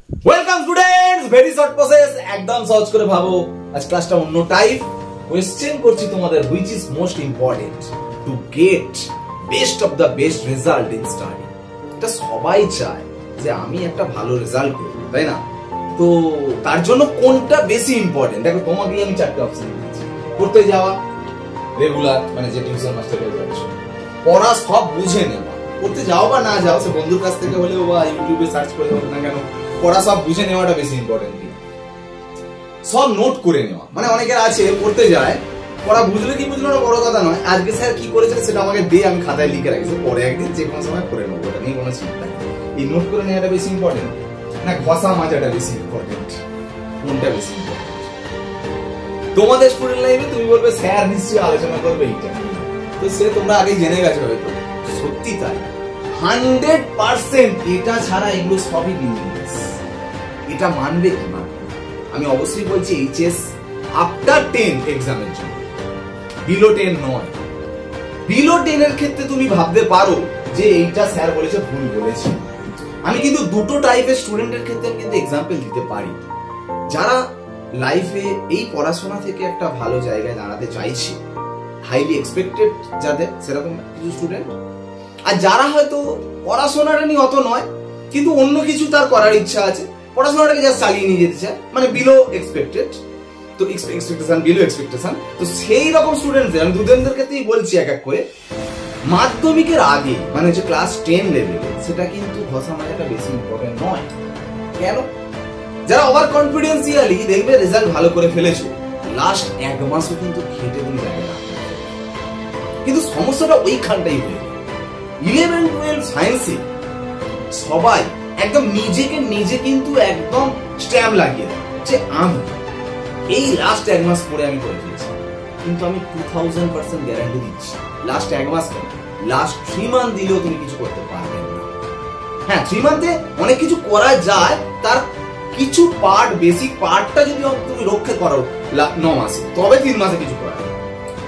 Welcome students, very short process, একদম সহজ করে ভাবো। আজ ক্লাসটা অন্য টাইপ। কোশ্চেন করছি তোমাদের, which is most important to get best of the best result in study. এটা সবাই চায় যে আমি একটা ভালো রেজাল্ট করব, তাই না? তো তার জন্য কোনটা বেশি ইম্পর্টেন্ট? দেখো, তোমাকে আমি চারটে অপশন দিচ্ছি। পড়তে যাওয়া, রেগুলার মানে যে টিউশন মাস্টারের যাচ্ছ, পড়া সব বুঝে নেওয়া, পড়তে যাও বা না যাও, সে বন্ধুর কাছ থেকে হলেও বা ইউটিউবে সার্চ করে হোক না কেন, পড়া সব বুঝে নেওয়াটা বেশি ইম্পর্টেন্ট। সব নোট করে নেওয়া, মানে অনেকের আছে পড়তে যায়, পড়া বুঝলে কি বুঝলো না বড় কথা নয়, আজকে স্যার কি করেছে সেটা আমাকে দিয়ে আমি খাতায় লিখে রাখি, পরে একদিন যে কোনো সময় করে নেবো, ওটা নিয়ে কোনো চিন্তা নেই। এই নোট করে নেওয়াটা বেশি ইম্পর্টেন্ট না ঘষা মাজাটা বেশি ইম্পর্টেন্ট? কোনটা বেশি ইম্পর্টেন্ট? তোমাদের স্টুডেন্ট লাইফে তুমি বলবে স্যার নিশ্চয়ই আলোচনা করবে এইটা, তো সে তোমরা আগে জেনে গেছো হয়তো। সত্যি তাই, 100% এটা ছাড়া এগুলো সবই বিজনেস। এটা মানবে কি মানবে? আমি অবশ্যই বলছি এইচএস আফটার 10 এক্সামের জন্য, বিলো 10 নয়। বিলো 10 এর ক্ষেত্রে তুমি ভাবতে পারো যে এইটা স্যার বলেছে, ভুল বলেছে। আমি কিন্তু দুটো টাইপের স্টুডেন্টের ক্ষেত্রে কিন্তু এক্সাম্পল দিতে পারি, যারা লাইফে এই পড়াশোনা থেকে একটা ভালো জায়গায় দাঁড়াতে চাইছে, হাইলি এক্সপেক্টেড যাদের, সেরকম কিছু স্টুডেন্ট, আর যারা হয়তো পড়াশোনাটা নিয়ে অত নয় কিন্তু অন্য কিছু তার করার ইচ্ছা আছে, পড়াশোনাটাকে জাস্ট চালিয়ে নিয়ে যেতে চায়, মানে বিলো এক্সপেক্টেড। তো এক্সপেকটেশন বিলো এক্সপেকটেশন, তো সেই রকম স্টুডেন্টদের আমি দুজনদের ক্ষেত্রেই বলছি এক এক করে, মাধ্যমিকের আগে মানে হচ্ছে ক্লাস 10 লেভেলে, সেটা কিন্তু ঘষা মাজাটা বেশি ইম্পর্টেন্ট নয়। কেন? যারা ওভার কনফিডেন্সিয়ালি দেখবে রেজাল্ট ভালো করে ফেলেছো, লাস্ট এক মাসও কিন্তু খেটে তুমি জায়গা রাখবে, কিন্তু সমস্যাটা ওইখানটাই হয়ে যায়। 11-12 সায়েন্সে সবাই একদম নিজে কিন্তু একদম স্ট্যাম্প লাগিয়ে দেয় যে আমি এই লাস্ট এক মাস পরে আমি করে ফেলেছি, কিন্তু আমি 2000% গ্যারান্টি দিচ্ছি, লাস্ট এক মাস কেন, লাস্ট 3 মান্থ দিলেও তুমি কিছু করতে পারবে না। হ্যাঁ, 3 মান্থে অনেক কিছু করা যায়, তার কিছু পার্ট, বেসিক পার্টটা যদি তুমি রক্ষা করো 9 মাসে, তবে 3 মাসে কিছু করা যায়।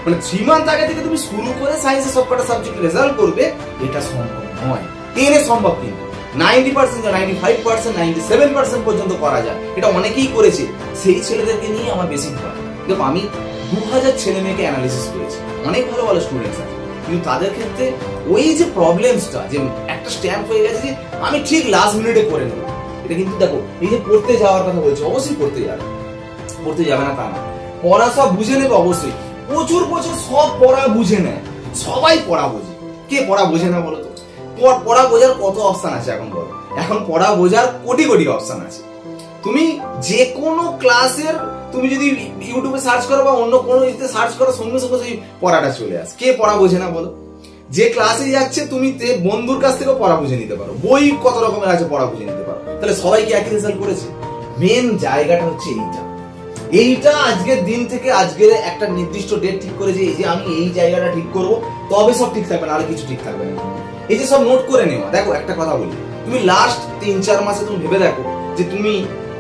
মানে 3 মান্থ আগে থেকে তুমি শুরু করে সায়েন্সের সবকটা সাবজেক্ট রেজাল্ট করবে, এটা সম্ভব নয়। 10 এ সম্ভব, কিন্তু 90%, 95%, 97% পর্যন্ত করা যায়, এটা অনেকেই করেছে। সেই ছেলেদেরকে নিয়ে আমার বেশি ভয়। দেখো, আমি 2000 ছেলে মেয়েকে অ্যানালিসিস করেছি, অনেক ভালো ভালো স্টুডেন্টস আছে, কিন্তু তাদের ক্ষেত্রে ওই যে প্রবলেমসটা, যে একটা স্ট্যাম্প হয়ে গেছে যে আমি ঠিক লাস্ট মিনিটে করে নেব, এটা কিন্তু দেখো, এই যে পড়তে যাওয়ার কথা বলছি, অবশ্যই পড়তে যাবে না তা না, পড়া সব বুঝে নেবে অবশ্যই, প্রচুর সব পড়া বুঝে নেয়, সবাই পড়া বোঝে। কে পড়া বোঝে না বলো তো? পড়া বোঝার কত অপশন আছে এখন বলো? এখন পড়া বোঝার কোটি অপশন আছে। তুমি যে কোনো ক্লাসের, তুমি যদি ইউটিউবে সার্চ করো বা অন্য কোনো ইতে সার্চ করো, সঙ্গে সেই পড়াটা চলে আসে। কে পড়া বোঝে না বলো? যে ক্লাসে যাচ্ছে তুমি বন্ধুর কাছ থেকে পড়া বুঝে নিতে পারো, বই কত রকমের আছে, পড়া বুঝে নিতে পারো। তাহলে সবাই কি একই রেজাল্ট করেছে? মেন জায়গাটা হচ্ছে এইটা আজকের দিন থেকে, আজকের একটা নির্দিষ্ট ডেট ঠিক করে যে এই যে আমি এই জায়গাটা ঠিক করব, তবে সব ঠিক থাকবে না, আর কিছু ঠিক থাকবে না। এই যে সব নোট করে নেওয়া। দেখো, একটা কথা বলি, তুমি লাস্ট 3-4 মাসে তুমি ভেবে দেখো যে তুমি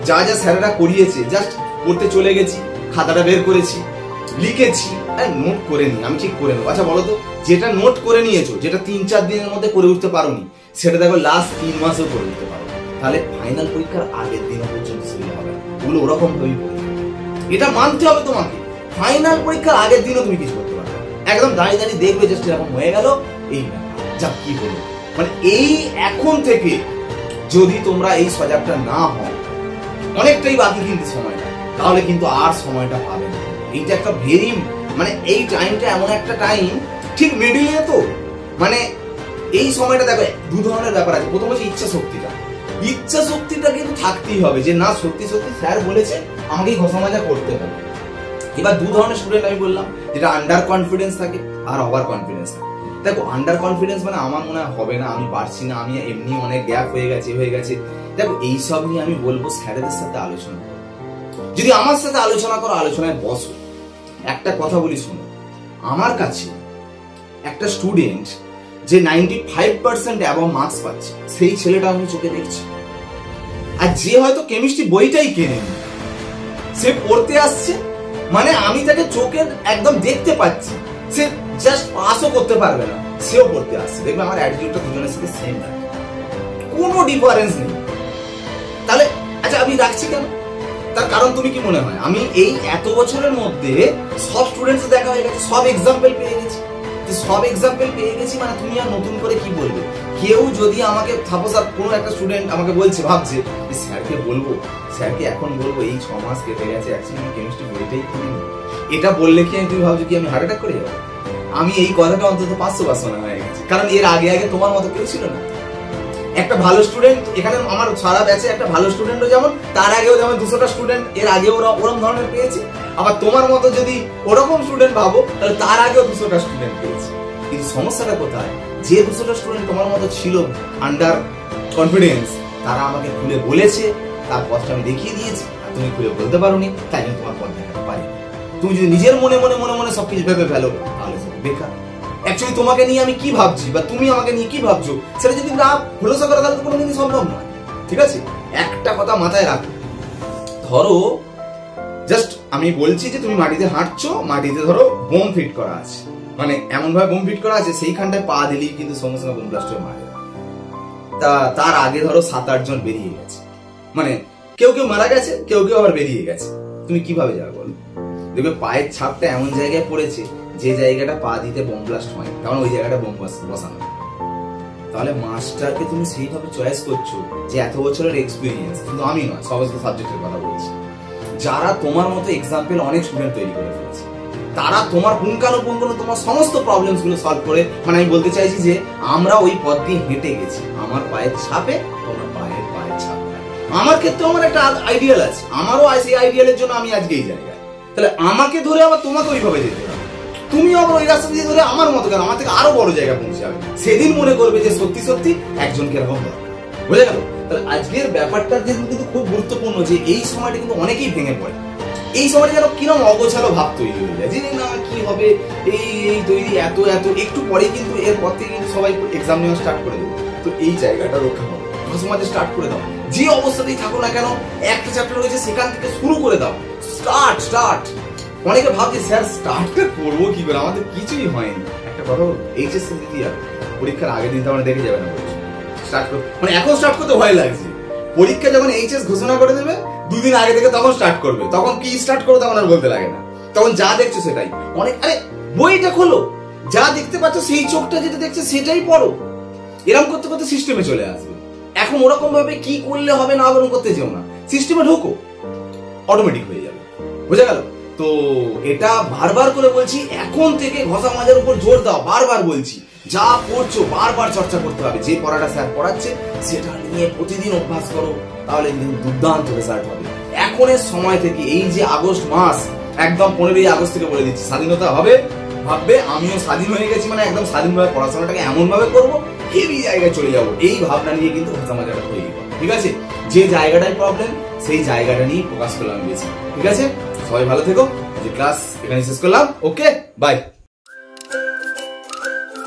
যা স্যারেরা করিয়েছে, জাস্ট পড়তে চলে গেছি, খাতাটা বের করেছি, লিখেছি, নোট করে নি, আমি ঠিক করে নেবো। আচ্ছা বলো তো, যেটা নোট করে নিয়েছো, যেটা 3-4 দিনের মধ্যে করে উঠতে পারোনি, সেটা দেখো লাস্ট 3 মাসেও করে উঠতে পারো, তাহলে ফাইনাল পরীক্ষার আগের দিন পর্যন্ত সেটা হবে না। ওগুলো ওরকম ভাবেই পড়ে, এটা মানতে হবে তোমাকে। ফাইনাল পরীক্ষার আগের দিনও তুমি কিছু করতে পারবে, একদম দাঁড়িয়ে দেখবে জাস্ট এরকম হয়ে গেল, এই যা কি বলবো, মানে এই এখন থেকে যদি তোমরা এই সজাগটা না হও, অনেকটাই বাকি কিন্তু সময়টা, তাহলে কিন্তু আর সময়টা পাবে না। এইটা একটা ভেরি, মানে এই টাইমটা এমন একটা টাইম, ঠিক মিডিলে তো, মানে এই সময়টা দেখো, দু ধরনের ব্যাপার আছে। প্রথম হচ্ছে ইচ্ছা শক্তিটা কিন্তু থাকতেই হবে, যে না সত্যি স্যার বলেছে আমাকে ঘষা মাজা করতে হবে। এবার দু ধরনের স্টুডেন্ট আমি বললাম, যেটা আন্ডার কনফিডেন্স থাকে আর ওভার কনফিডেন্স থাকে। দেখো, আন্ডার কনফিডেন্স মানে আমার মনে হয় হবে না, আমি পারছি না, আমি এমনি অনেক গ্যাপ হয়ে গেছে। দেখো, এইসব নিয়ে আমি বলবো স্যারেদের সাথে আলোচনা করো। যদি আমার সাথে আলোচনা করো, আলোচনায় বসো। একটা কথা বলি শোনো, আমার কাছে একটা স্টুডেন্ট যে 95% অ্যাবভ মার্কস পাচ্ছে, সেই ছেলেটা আমি চোখে দেখছি। আর যে হয়তো কেমিস্ট্রি বইটাই কেনেনি, সে পড়তে আসছে, মানে আমি তাকে চোখে একদম দেখতে পাচ্ছি, সে জাস্ট পাসও করতে পারবে না, সেও পড়তে আসছে। দেখবে আমার অ্যাটিটিউডটা দুজনের সাথে সেম, কোনো ডিফারেন্স নেই। তাহলে আমি রাখছি কেন? তার কারণ তুমি কি মনে হয় আমি এই এত বছরের মধ্যে সব স্টুডেন্টস দেখা হয়ে গেছে, সব এক্সাম্পল পেয়ে গেছি, সব এক্সাম্পল পেয়ে গেছি, মানে তুমি আর নতুন করে কি বলবে? কেউ যদি আমাকে সাপোজ কোনো একটা স্টুডেন্ট আমাকে বলছে, ভাবছে স্যারকে বলবো, স্যারকে এখন বলবো এই 6 মাস কেটে গেছে অ্যাকচুয়ালি আমি কেমিস্ট্রি বইটাই পড়িনি, এটা বললে কি তুমি ভাবছো কি আমি হার্ট অ্যাটাক করে যাবো? আমি এই কথাটা অন্তত 500 বার শোনা হয়ে গেছে, কারণ এর আগে আগে তোমার মতো কেউ ছিল না। একটা ভালো স্টুডেন্ট এখানে আমার সারা ব্যাচে একটা ভালো স্টুডেন্টও যেমন, তার আগেও যেমন 200টা স্টুডেন্ট এর আগে ওরা ওরকম ধরনের পেয়েছে, আবার তোমার মতো যদি ওরকম স্টুডেন্ট ভাবো তাহলে তার আগেও 200টা স্টুডেন্ট পেয়েছে। কিন্তু সমস্যাটা কোথায়? যে 200টা স্টুডেন্ট তোমার মতো ছিল আন্ডার কনফিডেন্স, তারা আমাকে খুলে বলেছে, তার পথটা আমি দেখিয়ে দিয়েছি, আর তুমি খুলে বলতে পারোনি, তাই জন্য তোমার পথ দেখাতে পারি। তুমি যদি নিজের মনে মনে মনে মনে সবকিছু ভেবে ফেলো তাহলে বেকার। অ্যাকচুয়ালি তোমাকে নিয়ে আমি কি ভাবছি বা তুমি আমাকে নিয়ে কি ভাবছো সেটা যদি না ভরসা করা তাহলে তো কোনোদিনই সম্ভব নয়। ঠিক আছে, একটা কথা মাথায় রাখো, ধরো জাস্ট আমি বলছি যে তুমি মাটিতে হাঁটছো, মাটিতে ধরো বোম ফিট করা আছে, মানে এমন ভাবে বোম ফিট করা আছে সেইখানটায় পা দিলেই কিন্তু সঙ্গে সঙ্গে বোম ব্লাস্ট হয়ে মারা যাবে। তার আগে ধরো 7-8 জন বেরিয়ে গেছে, মানে কেউ কেউ মারা গেছে, কেউ কেউ আবার বেরিয়ে গেছে, তুমি কিভাবে যাবে বলো? দেখবে পায়ের ছাপটা এমন জায়গায় পড়েছে যে জায়গাটা পা দিতে বোম ব্লাস্ট হয়, কারণ ওই জায়গাটা বোম বসানো। তাহলে মাস্টারকে তুমি সেইভাবে চয়েস করছো যে এত বছরের এক্সপিরিয়েন্স, কিন্তু আমি নয়, সমস্ত সাবজেক্টের কথা বলছি, যারা তোমার মতো এক্সাম্পল অনেক স্টুডেন্ট তৈরি করে ফেলেছে, তারা তোমার পুঙ্খানুপুঙ্খ তোমার সমস্ত প্রবলেমস গুলো সলভ করে, মানে আমি বলতে চাইছি যে আমরা ওই পথ দিয়ে হেঁটে গেছি, আমার পায়ের ছাপে তোমার পায়ের ছাপ। আমার ক্ষেত্রে আমার একটা আইডিয়াল আছে, আমারও সেই আইডিয়ালের জন্য আমি আজকে এই জায়গায়। তাহলে আমাকে ধরে আবার তোমাকে ওইভাবে যেতে হবে, তুমি আবার ওই রাস্তা দিয়ে ধরে আমার মতো কেন, আমার থেকে আরো বড় জায়গায় পৌঁছে যাবে, সেদিন মনে করবে যে সত্যি সত্যি একজনকে এরকম দরকার। বুঝে গেল? তাহলে আজকের ব্যাপারটা কিন্তু খুব গুরুত্বপূর্ণ যে এই সময়টা কিন্তু অনেকেই ভেঙে পড়ে, এই সময়টা যেন কিরকম অগোছালো ভাব তৈরি হয়ে যায়, যে না কি হবে এই তৈরি এত একটু পরে কিন্তু এর পর থেকে কিন্তু সবাই এক্সাম নেওয়া স্টার্ট করে দেবে। তো এই জায়গাটা রক্ষা করো, সমাজে স্টার্ট করে দাও, যে অবস্থাতেই থাকো না কেন একটা চ্যাপ্টার রয়েছে সেখান থেকে শুরু করে দাও, স্টার্ট। অনেকে ভাবছে স্যার স্টার্টটা করবো কি করে, আমাদের কিছুই হয়নি। একটা কথা এইচএস দিতে যাবে, পরীক্ষার আগের দিন তো আমরা দেখে যাবে না, স্টার্ট করতে মানে এখন স্টার্ট করতে ভয় লাগছে, পরীক্ষা যখন এইচএস ঘোষণা করে দেবে 2 দিন আগে থেকে তখন স্টার্ট করবে, তখন কি স্টার্ট করবে তখন আর বলতে লাগে না, তখন যা দেখছো সেটাই। অনেক আরে বইটা খোলো, যা দেখতে পাচ্ছ সেই চোখটা যেটা দেখছে সেটাই পড়ো, এরকম করতে করতে সিস্টেমে চলে আসবে। এখন ওরকম ভাবে কি করলে হবে না ওরকম করতে যেও না, সিস্টেমে ঢোকো, অটোমেটিক হয়ে যাবে। বুঝা গেল? তো এটা বারবার করে বলছি, এখন থেকে ঘষা মাজার উপর জোর দাও, বারবার বলছি যা পড়ছো বারবার চর্চা করতে হবে, যে পড়াটা স্যার পড়াচ্ছে সেটা নিয়ে প্রতিদিন অভ্যাস করো, তাহলে কিন্তু দুর্দান্ত রেজাল্ট হবে। এখনের সময় থেকে এই যে আগস্ট মাস, একদম 15ই আগস্ট থেকে বলে দিচ্ছি স্বাধীনতা হবে, ভাববে আমিও স্বাধীন হয়ে গেছি, মানে একদম স্বাধীনভাবে পড়াশোনাটাকে এমন ভাবে করবো হেভি জায়গায় চলে যাবো, এই ভাবনা নিয়ে কিন্তু ঘষা মাজাটা তৈরি করো। ঠিক আছে, যে জায়গাটাই প্রবলেম সেই জায়গাটা নিয়ে ফোকাস করলাম বেশি। ঠিক আছে, সবাই ভালো থেকো, যে ক্লাস এখানে শেষ করলাম। ওকে, বাই।